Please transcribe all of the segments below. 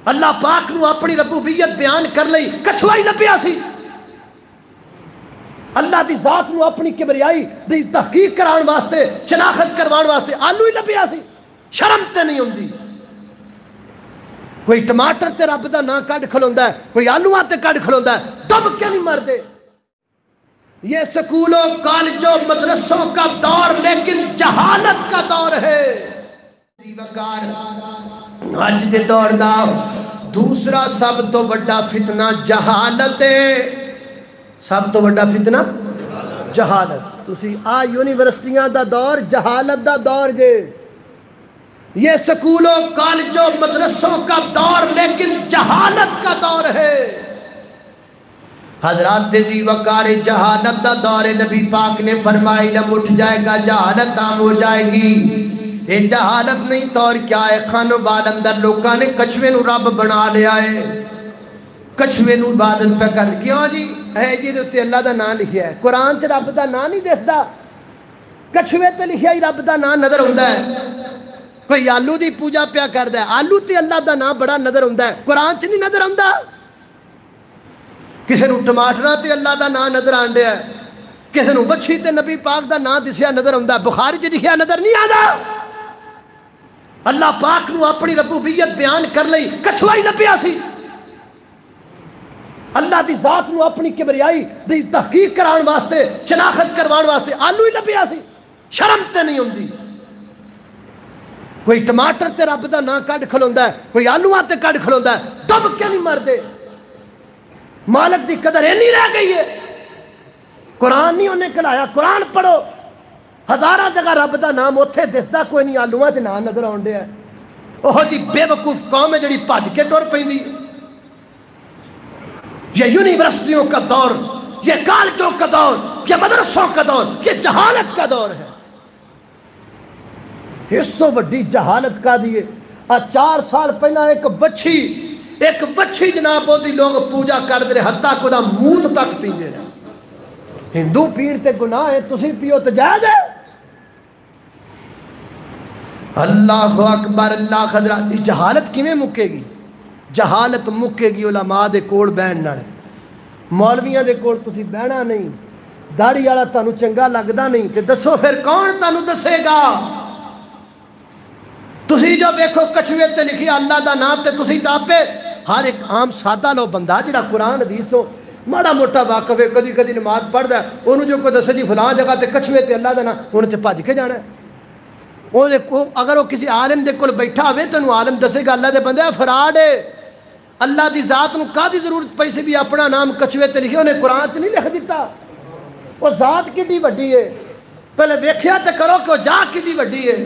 اللہ پاک نو اپنی ربوبیت بیان کر لئی کچھوا ہی لبیا سی، اللہ دی ذات نو اپنی کبریائی دی تحقیق کران واسطے شناخت کروان واسطے آلو ہی لبیا سی، شرم تے نہیں ہوندی۔ کوئی ٹماٹر تے رب دا نام کڈ کھلوندا ہے، کوئی آلوواں تے کڈ کھلوندا ہے، دب کیوں نہیں مردے؟ یہ سکولوں کالجوں مدرسوں کا دور لیکن جہالت کا دور ہے۔ آج دے دور دا دوسرا سب تو بڑا فتنہ جہالت ہے، سب تو بڑا فتنہ جہالت۔ تسی آ یونیورسٹیاں دا دور جہالت دا دور جے، یہ سکولوں کالجوں مدرسوں کا دور لیکن جہالت کا دور ہے۔ حضرات ذی وقار جہالت دا دور نبی پاک نے فرمائی نہ اٹھ جائے گا، جہالت عام ہو جائے گی۔ یہ جہالت نہیں تو اور کیا ہے؟ خانو بالم در لوکاں نے کچھوے نو رب بنا لیا ہے، کچھوے نو عبادت پہ کر۔ کیوں جی؟ اے جی تے اللہ دا نام لکھیا ہے، قرآن تے رب دا نام نہیں دسدا، کچھوے تے لکھیا ہی رب دا نام نظر ہوندا ہے۔ کوئی آلو دی پوجا پیا کردا ہے، آلو تے اللہ دا نام بڑا نظر ہوندا ہے، قرآن چ نہیں نظر ہوندا۔ کسی نو ٹماٹراں تے اللہ دا نام نظر آنڈیا ہے، کسی نو بچھی تے نبی پاک دا نام دسیا نظر ہوندا ہے، بخاری چ لکھیا نظر نہیں آندا۔ اللہ پاک نو اپنی ربوبیت بیان کر لئی کچھوا ہی لبیا سی، اللہ دی ذات نو اپنی کبریائی دی تحقیق کران واسطے شناخت کروان واسطے آلو ہی لبیا سی، شرم تے نہیں ہوندی۔ کوئی ٹماٹر تے رب دا نام کڈ کھلوندا ہے، کوئی آلوواں تے کڈ کھلوندا ہے، دب کیوں نہیں مردے؟ مالک دی قدر اینی رہ گئی ہے۔ قرآن نہیں انہیں کلایا، قرآن پڑھو، ہزارہ جگہ رب دا نام اوتھے دسدا کوئی نہیں، آلوواں تے نام نظر آنڈیا ہے۔ اوہ جی بے وقوف قوم ہے جڑی بھج کے ٹر پیندی۔ یہ یونیورسٹیوں کا دور، یہ کالجوں کا دور، یہ مدرسوں کا دور، یہ جہالت کا دور ہے۔ اس سے بڑی جہالت کا دیئے 4 سال پہلا ایک بچھی جناب دی لوگ پوجا کر دے رہے، حتیٰ کو دا موت تک پیندے رہے۔ ہندو پیر تے گناہ ہے، تسی پیو تے جائز ہے۔ اللہ اکبر، اللہ خضرات۔ جہالت کیویں مکے گی؟ جہالت مکے گی علماء دے کول بہن نال، مولویاں دے کول تسی بہنا نہیں، داڑھی والا تانوں چنگا لگدا نہیں تے دسو پھر کون تانوں دسے گا؟ تسی جو دیکھو کچھوے تے لکھی اللہ دا نام تے تسی تاپے، ہر ایک عام سادہ لو بندہ جڑا قرآن حدیث تو ماڑا موٹا واقف ہے، کدی کدی نماز پڑھدا ہے، انہوں جو کوئی دسے جی فلاں جگہ تے کچھوے تے اللہ دا نام، انہوں تے بھج کے جانا ہے۔ اگر وہ کسی عالم دے کول بیٹھا ہوئے تو انہوں عالم دسے گا اللہ دے بندے فراڈ ہے، اللہ دی ذات نو کا دی ضرورت پئی سی بھی اپنا نام کچھوے تے لکھے، انہیں قرآن تے نہیں لکھ دیتا۔ وہ ذات کڈی وڈی ہے، پہلے ویکھیا تے کرو کہ وہ جا کڈی وڈی ہے،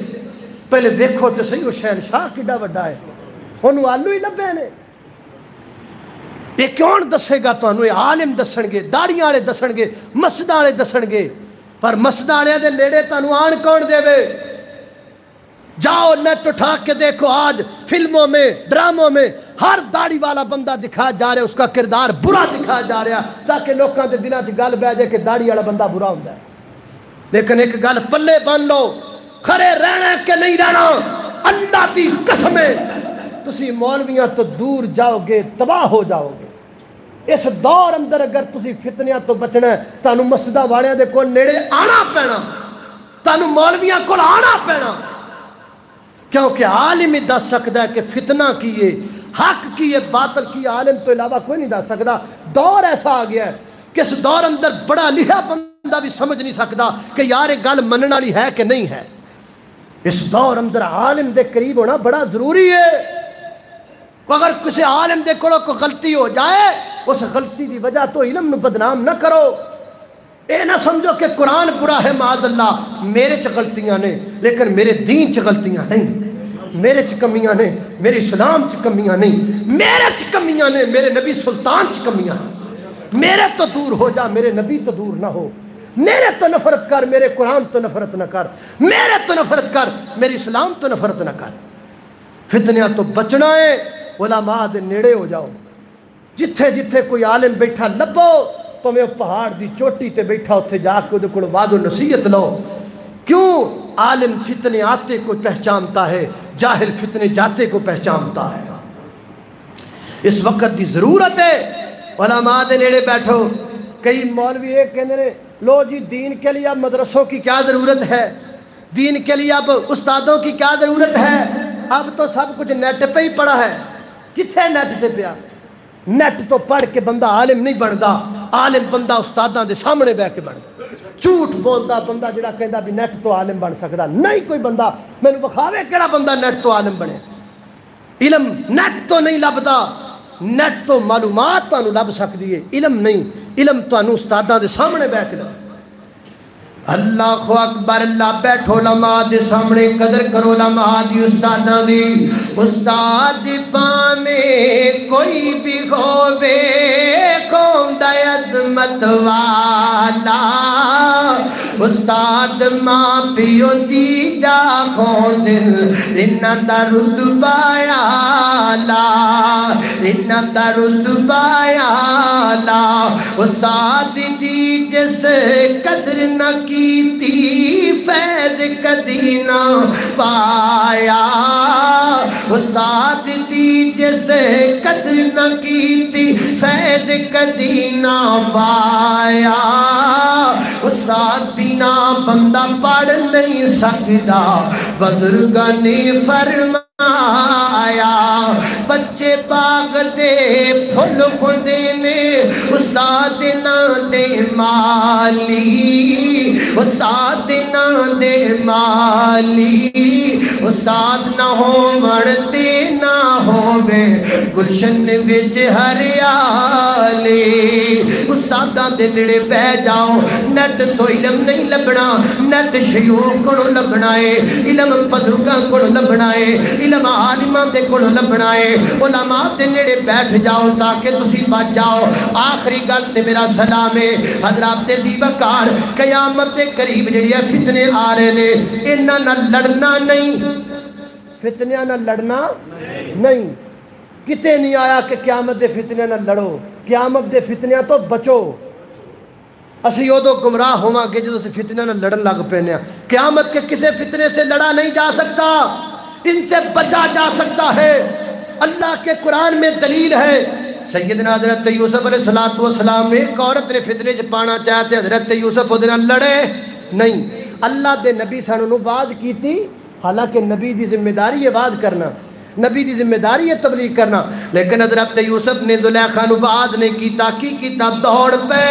پہلے ویکھو تے صحیح وہ شہنشاہ کڈا وڈا ہے، انہوں آلو ہی لبے نے۔ یہ کون دسے گا تانوں؟ یہ عالم دسن گے، داڑیاں والے دسن گے، مسجداں والے دسن گے، پر مسجداں والے دے نیڑے تانوں آن کون دے وے؟ جاؤ نیٹ اٹھا کے دیکھو، آج فلموں میں ڈراموں میں ہر داڑھی والا بندہ دکھایا جا رہا ہے، اس کا کردار برا دکھایا جا رہا ہے تاکہ لوگوں کے دلوں سے گل بہ جائے کہ داڑھی والا بندہ برا ہوتا ہے۔ لیکن ایک گل پلے بن لو، کھڑے رہنا کہ نہیں رہنا، اللہ دی قسم ہے تسی مولویاں تو دور جاؤ گے، تباہ ہو جاؤ گے۔ اس دور اندر اگر تسی فتنیاں تو بچنا ہے، تانوں مسجداں والیاں دے کول نیڑے آنا پینا، تانوں مولویاں کول آنا پینا، کیونکہ عالم ہی دس سکتا ہے کہ فتنہ کیے، حق کیے، باطل کیے، عالم تو علاوہ کوئی نہیں دس سکتا۔ دور ایسا آ گیا ہے کہ اس دور اندر بڑا لکھا بندہ بھی سمجھ نہیں سکتا کہ یار یہ گل منن والی ہے کہ نہیں ہے۔ اس دور اندر عالم دے قریب ہونا بڑا ضروری ہے۔ اگر کسی عالم دے کولوں کوئی غلطی ہو جائے، اس غلطی دی وجہ تو علم نو بدنام نہ کرو۔ اے نہ سمجھو کہ قرآن برا ہے، معاذ اللہ، میرے چ غلطیاں نے لیکن میرے دین چ غلطیاں نہیں، میرے چ کمیاں نے، میرے اسلام چ کمیاں نہیں، میرے چ کمیاں نے، میرے نبی سلطان چ کمیاں نہیں۔ میرے تو دور ہو جا، میرے نبی تو دور نہ ہو، میرے تو نفرت کر، میرے قرآن تو نفرت نہ کر، میرے تو نفرت کر، میرے اسلام تو نفرت نہ کر۔ فتنیاں تو بچنا ہے، علماء دے نیڑے ہو جاؤ، جتھے جتھے کوئی عالم بیٹھا لبو، پویں پہاڑ دی چوٹی تے بیٹھا اتھے جا کے دے کول وعد و نصیحت لو۔ کیوں؟ عالم فتنے آتے کو پہچانتا ہے، جاہل فتنے جاتے کو پہچانتا ہے۔ اس وقت دی ضرورت ہے علماء دے نیڑے بیٹھو کئی مولوی ایک کہنے نے لو جی دین کے لیے اب مدرسوں کی کیا ضرورت ہے دین کے لیے اب استادوں کی کیا ضرورت ہے اب تو سب کچھ نیٹ پہ ہی پڑا ہے کتھے نیٹ تے پیا نیٹ تو پڑھ کے بندہ عالم نہیں بنتا عالم بندہ استاداں دے سامنے بیٹھ کے بنتا جھوٹ بولدا بندہ جڑا کہندا بھی نیٹ تو عالم بن سکدا نہیں کوئی بندہ مینوں بخاوے کیڑا بندہ نیٹ تو عالم بنے علم نیٹ تو نہیں لبدا نیٹ تو معلومات تانوں لب سکدی ہے علم نہیں علم تانوں استاداں دے سامنے بیٹھ کے اللہ اکبر اللہ بیٹھو علماء دے سامنے قدر کرو علماء دی استاداں دی استاد پاویں کوئی بھی ہووے قوم دا عظمت والا استاد ماں پیو دی جا خوندن انہاں دا رتبہ اعلیٰ انہاں دا رتبہ اعلیٰ استاد دی جس قدر نہ کیتی فیض کدی نہ پایا استاد دی جس قدر نہ کیتی فیض کدی نہ پایا استاد بنا بندہ پڑھ نہیں سکتا بزرگاں نے فرمایا بچے باغ دے پھل خوندے نے استاد نہ دے مالی استاد نہ دے مالی استاد نہ ہو مرتے نہ ہووے گلشن وچ ہریالی استاداں دے نیڑے بہ جاؤ نیٹ تو علم نہیں لبنا نیٹ شیوخ کو لبنا ہے علم بزرگاں کو لبنا ہے علم عالماں دے کو لبنا ہے علماء دے نیڑے بیٹھ جاؤ تاکہ تسی بچ جاؤ آخری گل تے میرا سلام ہے حضرات دی وقار قیامت دے قریب جڑی ہے فتنے آ رہے نے انہاں نہ لڑنا نہیں فتنیاں نہ لڑنا نہیں کتے نہیں آیا کہ قیامت دے فتنے نہ لڑو قیامت دے فتنیاں تو بچو اسی ادو گمراہ ہوا گے جدو سے فتنے نہ لڑن لگ پینے قیامت کے کسے فتنے سے لڑا نہیں جا سکتا ان سے بچا جا سکتا ہے اللہ کے قرآن میں دلیل ہے سیدنا حضرت یوسف علیہ السلام ایک عورت نے فتنے چ پانا چاہتے حضرت یوسف وہ لڑے نہیں اللہ دے نبی سانوں وعد کیتی حالانکہ نبی دی ذمہ داری ہے وعد کرنا نبی دی ذمہ داری ہے تبلیغ کرنا لیکن حضرت یوسف نے زلیخا نو وعد نہیں کیتا کی کیتا دوڑ پہ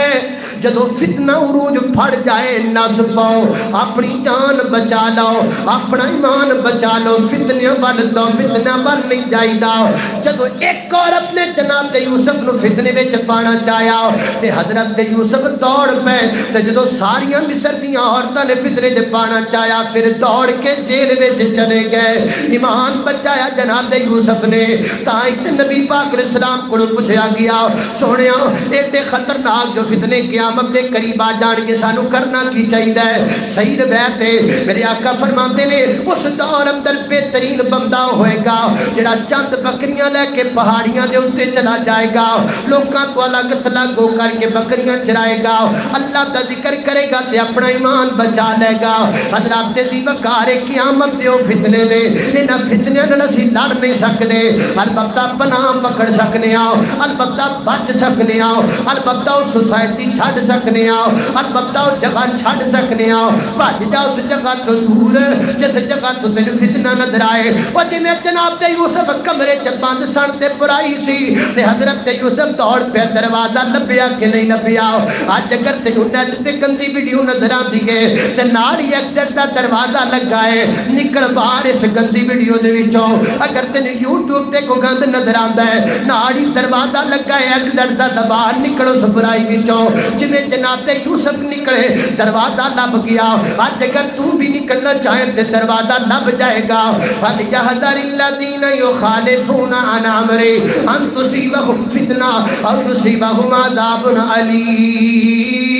جدو فتنہ عروج پھڑ جائے نس پاؤ اپنی جان بچا لو اپنا ایمان بچا لو فتنہ بن دو فتنہ بن نہیں جائی داؤ جدو ایک عورت نے جناب یوسف نو فتنے وچ پانا چاہیا تے حضرت یوسف دوڑ پہ تے جدو ساریاں مصر دیاں عورتاں نے فتنے وچ پانا چاہیا پھر دوڑ کے جیل وچ چلے گئے ایمان بچایا جناب یوسف نے تائیں نبی پاک علیہ السلام کو پوچھا گیا سونیا ایڈے خطرناک جو فتنے قیامت دے قریب آ جان کے سانو کرنا کی چاہیے صحیح روایت ہے میرے آقا فرماتے نے اس دور اندر بہترین بندہ ہوئے گا جڑا چند بکریاں لے کے پہاڑیاں دے اوتے چلا جائے گا لوکاں تو الگ تھلگ ہو کر کے بکریاں چرائے گا اللہ دا ذکر کرے گا تے اپنا ایمان بچا لے گا حضرات دی وقار قیامت دے او فتنے نے انہاں فتنیاں نال اسی لڑ نہیں سکتے البتہ پناہ پکڑ سکنے آؤ البتہ بچ سکنے آؤ البتہ سوسائٹی چھڑ سکنے آؤ البتہ جگہ چھڑ سکنے آؤ بھج جا اس جگہ تو دور جس جگہ تو تینوں فتنہ نظر آئے وہ جنہیں جناب تے یوسف کمرے چ بند سن تے برائی سی تے حضرت یوسف دوڑ پہ دروازہ لبیا کہ نہیں لبیا آج اگر تینوں نیٹ تے گندی ویڈیو نظر آندی ہے تے نال ہی ایکسٹ دا دروازہ لگا ہے نکل باہر اس گندی ویڈیو دے وچوں اگر تینوں یوٹیوب تے کو گند نظر آندا ہے نال ہی دروازہ لگا ہے ایکسٹ دا باہر نکلو اس برائی وچوں جویں جناب یوسف نکلے دروازہ لب گیا آج اگر تو بھی نکلنا چاہے تے دروازہ لب جائے گا فَلْيَحْذَرِ الَّذِينَ يُخَالِفُونَ عَنْ أَمْرِهِ أَن تُصِيبَهُمْ فِتْنَةٌ أَوْ يُصِيبَهُمْ عَذَابٌ أَلِيمٌ